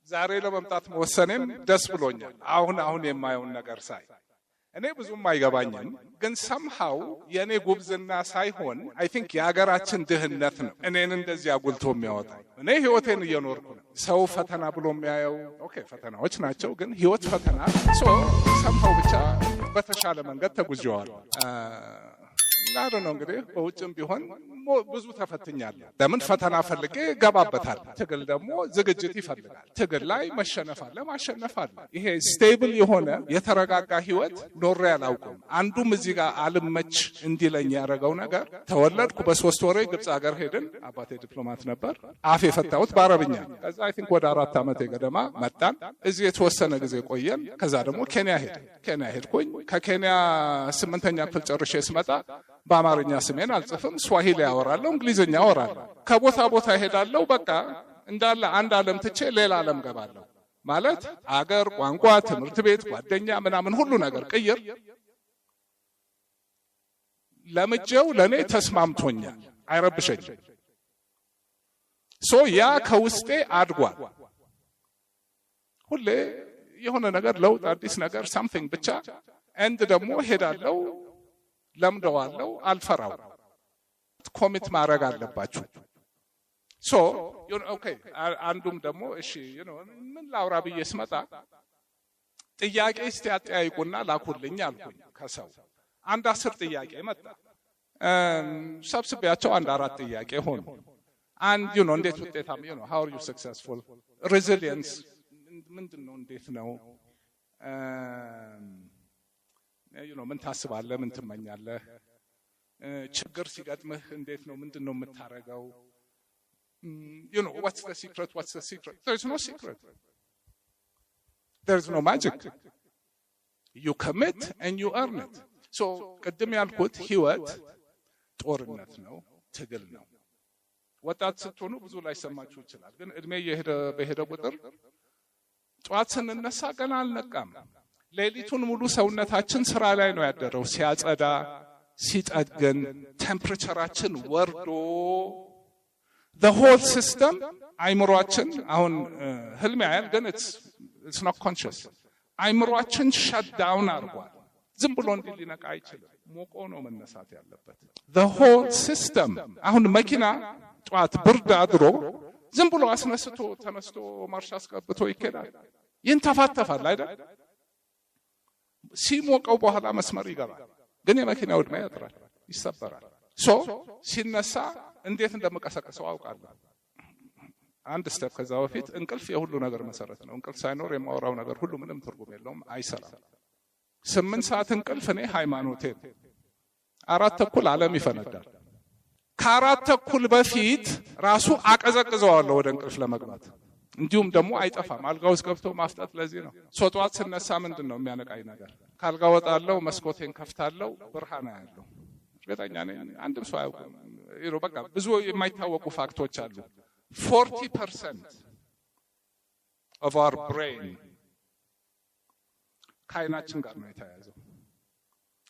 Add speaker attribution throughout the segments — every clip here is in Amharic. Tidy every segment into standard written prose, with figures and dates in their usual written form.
Speaker 1: ዛሬ ለመምጣት መወሰኔም ደስ ብሎኛል። አሁን የማየውን ነገር ሳይ እኔ ብዙም አይገባኝም፣ ግን somehow የኔ ጉብዝና ሳይሆን I think የሀገራችን ድህነት ነው እኔን እንደዚህ አጉልቶ የሚያወጣ። እኔ ህይወቴን እየኖርኩ ነው። ሰው ፈተና ብሎ የሚያየው ኦኬ ፈተናዎች ናቸው፣ ግን ህይወት ፈተና somehow ብቻ በተሻለ መንገድ ተጉዤዋለሁ። ነው እንግዲህ በውጭም ቢሆን ብዙ ተፈትኛለሁ። ለምን ፈተና ፈልጌ ገባበታል። ትግል ደግሞ ዝግጅት ይፈልጋል። ትግል ላይ መሸነፍ አለ፣ ማሸነፍ አለ። ይሄ ስቴብል የሆነ የተረጋጋ ህይወት ኖሬ አላውቅም። አንዱም እዚህ ጋር አልመች እንዲለኝ ያደረገው ነገር ተወለድኩ። በ3 ወሬ ግብጽ ሀገር ሄድን። አባቴ ዲፕሎማት ነበር። አፍ የፈታሁት በአረብኛ። ከዛ አይ ቲንክ ወደ 4 ዓመት ገደማ መጣን። እዚህ የተወሰነ ጊዜ ቆየን። ከዛ ደግሞ ኬንያ ሄድኩኝ። ከኬንያ 8ኛ ክፍል ጨርሼ ስመጣ በአማርኛ ስሜን አልጽፍም፣ ስዋሂሊ አወራለሁ፣ እንግሊዝኛ አወራለሁ። ከቦታ ቦታ ሄዳለሁ። በቃ እንዳለ አንድ ዓለም ትቼ ሌላ ዓለም ገባለሁ። ማለት አገር፣ ቋንቋ፣ ትምህርት ቤት፣ ጓደኛ ምናምን ሁሉ ነገር ቅይር ለምጄው ለኔ ተስማምቶኛል፣ አይረብሸኝም። ያ ከውስጤ አድጓል። ሁሌ የሆነ ነገር ለውጥ፣ አዲስ ነገር something ብቻ እንድ ደግሞ ሄዳለሁ፣ ለምደዋለሁ፣ አልፈራው። ኮሚት ማድረግ አለባችሁ። ኦኬ አንዱም ደግሞ እሺ ምን ላውራ ብዬ ስመጣ ጥያቄ እስቲ አጠያይቁና ላኩልኝ አልኩኝ። ከሰው 10 ጥያቄ መጣ። ሰብስቤያቸው 4 ጥያቄ ሆኑ። አንድ እንዴት ውጤታም how are you successful resilience ምንድነው እንዴት ነው ምን ታስባለህ፣ ምን ትመኛለህ፣ ችግር ሲገጥምህ እንዴት ነው ምንድነው የምታረገው፣ what's the secret there's no secret, there's no magic, you commit and you earn it. ቅድም ያልኩት ህይወት ጦርነት ነው፣ ትግል ነው። ወጣት ስትሆኑ ብዙ ላይ ሰማችሁ ይችላል፣ ግን እድሜ በሄደ ቁጥር ጧት ስንነሳ ገና አልነቃም። ሌሊቱን ሙሉ ሰውነታችን ስራ ላይ ነው ያደረው፣ ሲያጸዳ፣ ሲጠግን፣ ቴምፕሬቸራችን ወርዶ the whole system አይምሮአችን አሁን ህልም ያያል፣ ግን it's not conscious። አይምሮአችን shut down አድርጓል። ዝም ብሎ እንዲህ ሊነቃ አይችልም። ሞቆ ነው መነሳት ያለበት። the whole system አሁን መኪና ጧት ብርድ አድሮ ዝም ብሎ አስነስቶ ተነስቶ ማርሽ አስቀብቶ ይከዳል፣ ይንተፋተፋል አይደል? ሲሞቀው በኋላ መስመር ይገባል፣ ግን የመኪናው ዕድሜ ያጥራል፣ ይሰበራል። ሲነሳ እንዴት እንደምቀሰቀሰው አውቃለሁ። አንድ ስቴፕ ከዛ በፊት እንቅልፍ የሁሉ ነገር መሰረት ነው። እንቅልፍ ሳይኖር የማወራው ነገር ሁሉ ምንም ትርጉም የለውም፣ አይሰራም። 8 ሰዓት እንቅልፍ እኔ ሃይማኖቴ ነው። 4 ተኩል ዓለም ይፈነዳል። ከ4 ተኩል በፊት ራሱ አቀዘቅዘዋለሁ ወደ እንቅልፍ ለመግባት። እንዲሁም ደግሞ አይጠፋም፣ አልጋ ውስጥ ገብቶ ማፍጣት። ለዚህ ነው ጧት ስነሳ ምንድነው የሚያነቃኝ ነገር? ካልጋ ወጣለሁ፣ መስኮቴን ከፍታለሁ፣ ብርሃን አያለሁ። እርግጠኛ ነኝ አንድም ሰው አያውቅም። በቃ ብዙ የማይታወቁ ፋክቶች አሉ። 40% of our brain ከአይናችን ጋር ነው የተያያዘው።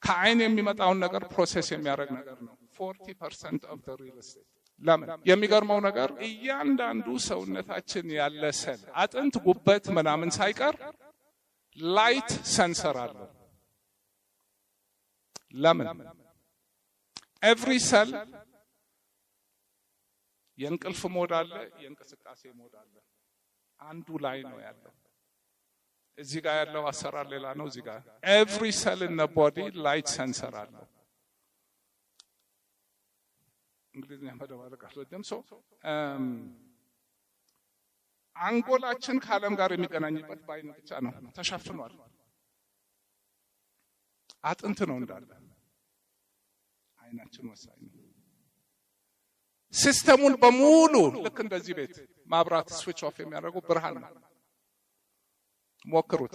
Speaker 1: ከአይን የሚመጣውን ነገር ፕሮሴስ የሚያደርግ ነገር ነው 40% of the real estate። ለምን? የሚገርመው ነገር እያንዳንዱ ሰውነታችን ያለ ሰል አጥንት፣ ጉበት ምናምን ሳይቀር ላይት ሰንሰር አለው። ለምን? ኤቭሪ ሰል የእንቅልፍ ሞድ አለ፣ የእንቅስቃሴ ሞድ አለ። አንዱ ላይ ነው ያለው። እዚህ ጋር ያለው አሰራር ሌላ ነው። እዚህ ጋር ኤቭሪ ሰል ኢን ዘ ቦዲ ላይት ሰንሰር አለው። እንግሊዝኛ መደባለቅ አልወደም። አንጎላችን ከዓለም ጋር የሚገናኝበት በአይን ብቻ ነው፣ ተሸፍኗል። አጥንት ነው እንዳለ። አይናችን ወሳኝ ነው። ሲስተሙን በሙሉ ልክ እንደዚህ ቤት ማብራት ስዊች ኦፍ የሚያደርገው ብርሃን ነው። ሞክሩት።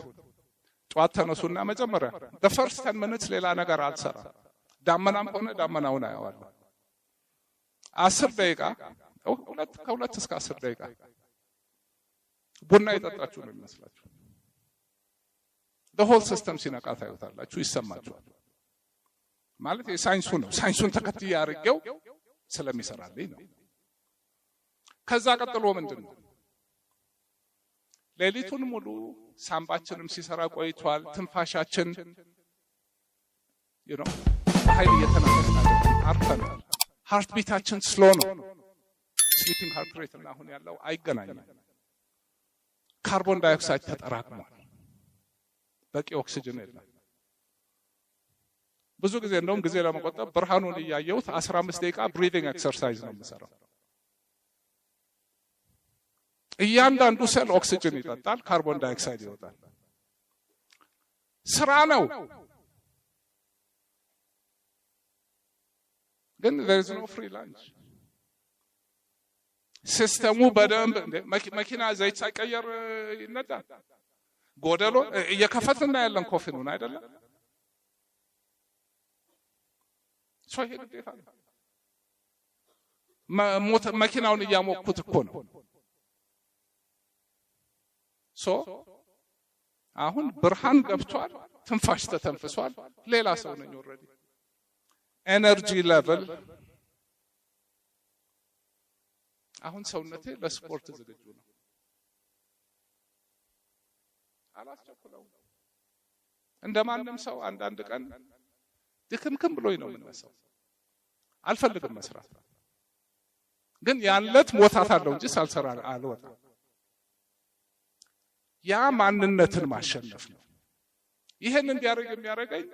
Speaker 1: ጧት ተነሱና መጀመሪያ the first 10 minutes ሌላ ነገር አልሰራ። ዳመናም ሆነ ዳመናውን አያዋለሁ። 10 ደቂቃ ከ2 እስከ 10 ደቂቃ ቡና የጠጣችሁ ነው የሚመስላችሁ። the whole system ሲነቃ ታዩታላችሁ፣ ይሰማችኋል። ማለት የሳይንሱ ነው። ሳይንሱን ተከትዬ አድርጌው ስለሚሰራልኝ ነው። ከዛ ቀጥሎ ምንድነው? ሌሊቱን ሙሉ ሳምባችንም ሲሰራ ቆይቷል። ትንፋሻችን ኃይል እየተነፈስን አርፈናል። ሃርት ቢታችን ስሎ ነው። ስሊፒንግ ሃርት ሬት እና አሁን ያለው አይገናኝም። ካርቦን ዳይኦክሳይድ ተጠራቅሟል። በቂ ኦክሲጅን የለም። ብዙ ጊዜ እንደውም ጊዜ ለመቆጠብ ብርሃኑን እያየሁት 15 ደቂቃ ብሪዲንግ ኤክሰርሳይዝ ነው የምሰራው። እያንዳንዱ ሴል ኦክሲጅን ይጠጣል፣ ካርቦን ዳይኦክሳይድ ይወጣል። ስራ ነው። ግን there is no free lunch። ሲስተሙ በደንብ መኪና ዘይት ሳይቀየር ይነዳል። ጎደሎ እየከፈትና ያለን ኮፊኑን አይደለም ሰው ይሄ ግዴታ ነው። መኪናውን እያሞኩት እኮ ነው። አሁን ብርሃን ገብቷል፣ ትንፋሽ ተተንፍሷል። ሌላ ሰው ነኝ ኦልሬዲ። ኤነርጂ ሌቨል አሁን ሰውነቴ ለስፖርት ዝግጁ ነው። አላስቸኩለው። እንደማንም ሰው አንዳንድ ቀን ድክምክም ብሎኝ ነው የምነሳው። አልፈልግም መስራት፣ ግን ያለት ሞታታለሁ እንጂ ሳልሰራ አልወጣም። ያ ማንነትን ማሸነፍ ነው። ይሄን እንዲያደርግ የሚያደርገኝ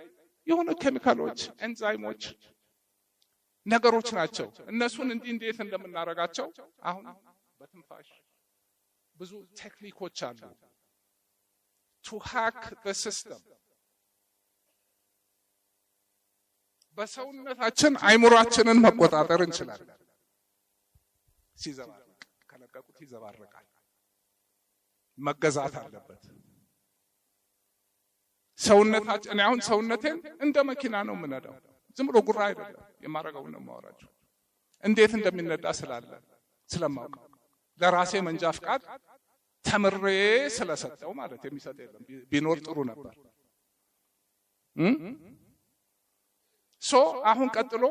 Speaker 1: የሆነ ኬሚካሎች፣ ኤንዛይሞች ነገሮች ናቸው። እነሱን እንዴት እንደምናረጋቸው አሁን በትንፋሽ ብዙ ቴክኒኮች አሉ። to hack the system በሰውነታችን አይምሮአችንን መቆጣጠር እንችላለን። ሲዘባረቅ ከለቀቁት ይዘባረቃል። መገዛት አለበት። ሰውነታችን አሁን ሰውነቴን እንደ መኪና ነው የምነዳው። ዝም ብሎ ጉራ አይደለም የማረጋው ነው የማወራችሁ። እንዴት እንደሚነዳ ስለማውቅ ለራሴ መንጃ ፍቃድ ተምሬ ስለሰጠው ማለት የሚሰጥ የለም። ቢኖር ጥሩ ነበር። አሁን ቀጥሎ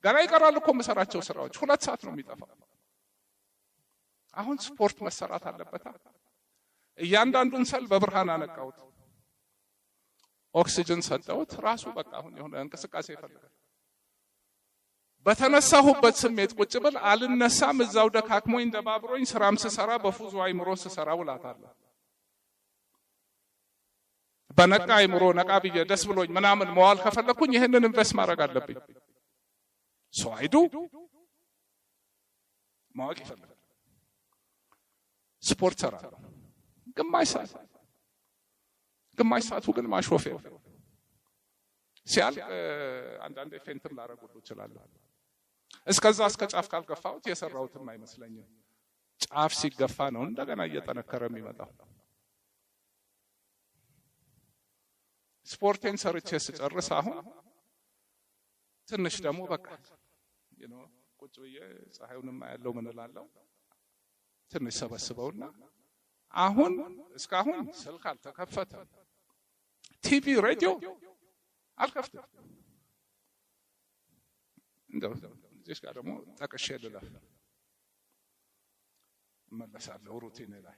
Speaker 1: ገና ይቀራል እኮ የምሰራቸው ስራዎች 2 ሰዓት ነው የሚጠፋው። አሁን ስፖርት መሰራት አለበት። እያንዳንዱን ሰል በብርሃን አነቃውት፣ ኦክሲጅን ሰጠውት። ራሱ በቃ አሁን የሆነ እንቅስቃሴ ይፈልጋል። በተነሳሁበት ስሜት ቁጭ ብል አልነሳም። እዛው ደካክሞኝ ደባብሮኝ ስራም ስሰራ በፉዙ አይምሮ ስሰራ ውላታለሁ። በነቃ አይምሮ ነቃ ብዬ ደስ ብሎኝ ምናምን መዋል ከፈለኩኝ ይሄንን ኢንቨስት ማድረግ አለብኝ። አይዱ ማወቅ ይፈልጋል። ስፖርት ሰራለሁ ግማሽ ሰዓቱ ግን ማሾፍ ነው። ሲያልቅ አንዳንዴ ፌንትም ላረጉሉ እችላለሁ። እስከዛ እስከ ጫፍ ካልገፋሁት የሰራሁትም አይመስለኝም። ጫፍ ሲገፋ ነው እንደገና እየጠነከረ የሚመጣው። ስፖርቴን ሰርቼ ስጨርስ አሁን ትንሽ ደግሞ በቃ ቁጭ ብዬ ፀሐዩንማ ያለው ምን እላለሁ ትንሽ ሰበስበውና አሁን እስካሁን ስልክ አልተከፈተም፣ ቲቪ ሬዲዮ አልከፍትም። እንደው እዚህ ጋር ደግሞ ጠቅሼ ልለፍ መለሳለሁ ሩቲን ላይ።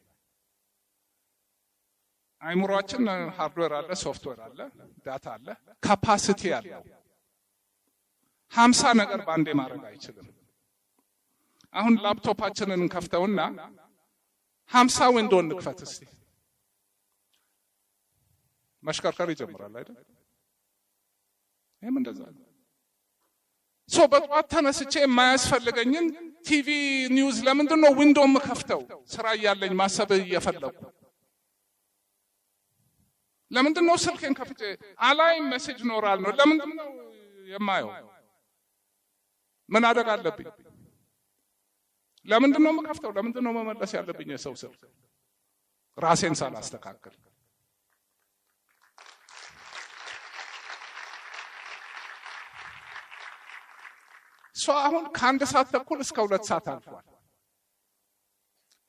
Speaker 1: አይምሮአችን ሃርድዌር አለ፣ ሶፍትዌር አለ፣ ዳታ አለ፣ ካፓሲቲ አለው። 50 ነገር ባንዴ ማድረግ አይችልም። አሁን ላፕቶፓችንን እንከፍተውና 50 ዊንዶ እንክፈት እስቲ። መሽከርከር ይጀምራል አይደል? ይሄም እንደዛ ነው። በጠዋት ተነስቼ የማያስፈልገኝን ቲቪ ኒውዝ ለምንድን ነው ዊንዶ የምከፍተው? ስራ እያለኝ ማሰብ እየፈለኩ ለምንድን ነው ስልኬን ከፍቼ አላይም? ሜሴጅ ኖራል ነው ለምንድን ነው የማየው? ምን አደጋ አለብኝ? ለምንድን ነው የምከፍተው? ለምንድን ነው መመለስ ያለብኝ የሰው ስልክ ራሴን ሳላስተካክል? አሁን ከ1 ሰዓት ተኩል እስከ 2 ሰዓት አልፏል።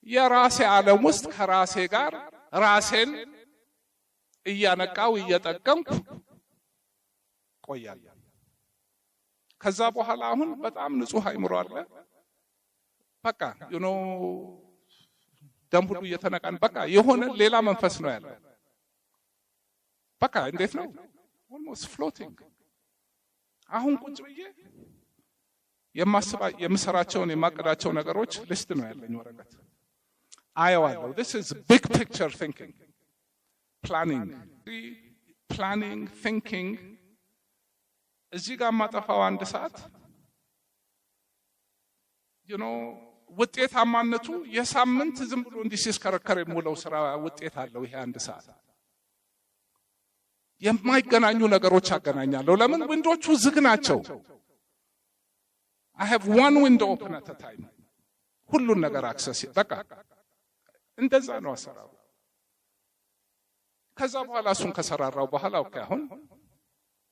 Speaker 1: የራሴ ዓለም ውስጥ ከራሴ ጋር ራሴን እያነቃው እየጠቀምኩ ቆያለሁ። ከዛ በኋላ አሁን በጣም ንጹህ አይምሮ አለ። በቃ ደም ሁሉ እየተነቃን በቃ የሆነ ሌላ መንፈስ ነው ያለው። በቃ እንዴት ነው almost floating። አሁን ቁጭ ብዬ የምሰራቸውን የማቀዳቸው ነገሮች ሊስት ነው ያለኝ ወረቀት አየዋለሁ። this is big picture thinking, planning thinking። እዚህ ጋር ማጠፋው አንድ ሰዓት ውጤታማነቱ የሳምንት ዝም ብሎ እንዲህ ሲስከረከር የሙለው ስራ ውጤት አለው። ይሄ አንድ ሰዓት የማይገናኙ ነገሮች አገናኛለሁ። ለምን? ዊንዶቹ ዝግ ናቸው። I have one window open at a time። ሁሉን ነገር አክሰስ በቃ እንደዛ ነው አሰራሩ። ከዛ በኋላ እሱን ከሰራራው በኋላ ኦኬ አሁን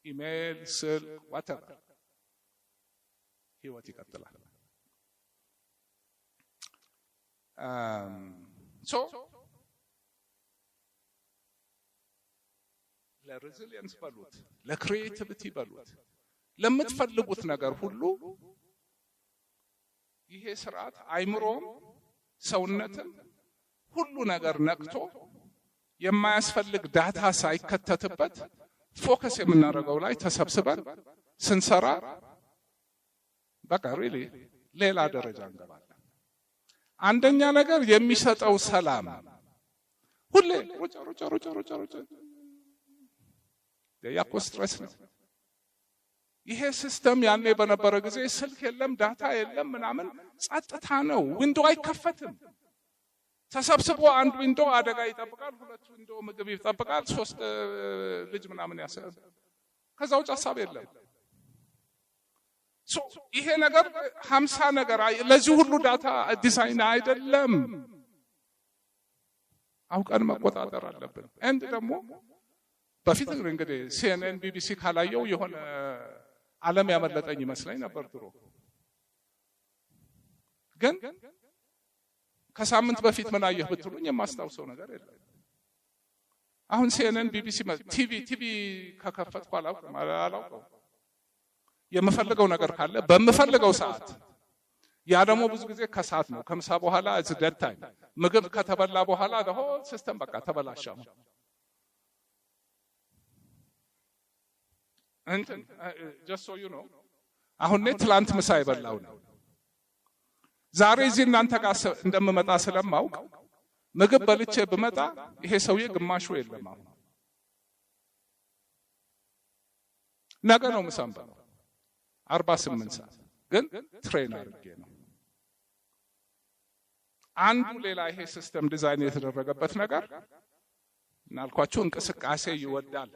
Speaker 1: ኢሜል፣ ስልክ፣ whatever ህይወት ይቀጥላል። ለሬዚሊየንስ በሉት፣ ለክሪኤቲቪቲ በሉት፣ ለምትፈልጉት ነገር ሁሉ ይሄ ስርዓት አይምሮም ሰውነትም ሁሉ ነገር ነቅቶ የማያስፈልግ ዳታ ሳይከተትበት ፎከስ የምናደርገው ላይ ተሰብስበን ስንሰራ በቃ ሪሊ ሌላ ደረጃ እንገባለን። አንደኛ ነገር የሚሰጠው ሰላም ሁሌ ሩጫ ያኮ ስትረስ ነው። ይሄ ሲስተም ያኔ በነበረ ጊዜ ስልክ የለም፣ ዳታ የለም፣ ምናምን ጸጥታ ነው። ዊንዶ አይከፈትም። ተሰብስቦ አንድ ዊንዶ አደጋ ይጠብቃል፣ ሁለት ዊንዶ ምግብ ይጠብቃል፣ ሶስት ልጅ ምናምን ያሰብ ከዛ ውጭ ሐሳብ የለም። ይሄ ነገር 50 ነገር ለዚህ ሁሉ ዳታ ዲዛይን አይደለም። አውቀን መቆጣጠር አለብን። አንድ ደግሞ በፊት እንግዲህ CNN BBC ካላየው የሆነ ዓለም ያመለጠኝ ይመስለኝ ነበር ድሮ። ግን ከሳምንት በፊት ምን አየህ ብትሉኝ የማስታውሰው ነገር የለም። አሁን CNN BBC ቲቪ ከከፈትኩ አላውቀው። የምፈልገው ነገር ካለ በምፈልገው ሰዓት፣ ያ ደግሞ ብዙ ጊዜ ከሰዓት ነው፣ ከምሳ በኋላ dead time። ምግብ ከተበላ በኋላ ደሆ ሲስተም በቃ ተበላሻው። እንትን just so you know አሁን ትላንት ምሳ ይበላው ነው። ዛሬ እዚህ እናንተ ጋር እንደምመጣ ስለማውቅ ምግብ በልቼ ብመጣ ይሄ ሰውዬ ግማሹ የለም። አሁን ነገ ነው ምሳም በለው 48 ሰዓት ግን ትሬን አድርጌ ነው። አንዱ ሌላ ይሄ ሲስተም ዲዛይን የተደረገበት ነገር እናልኳችሁ እንቅስቃሴ ይወዳል።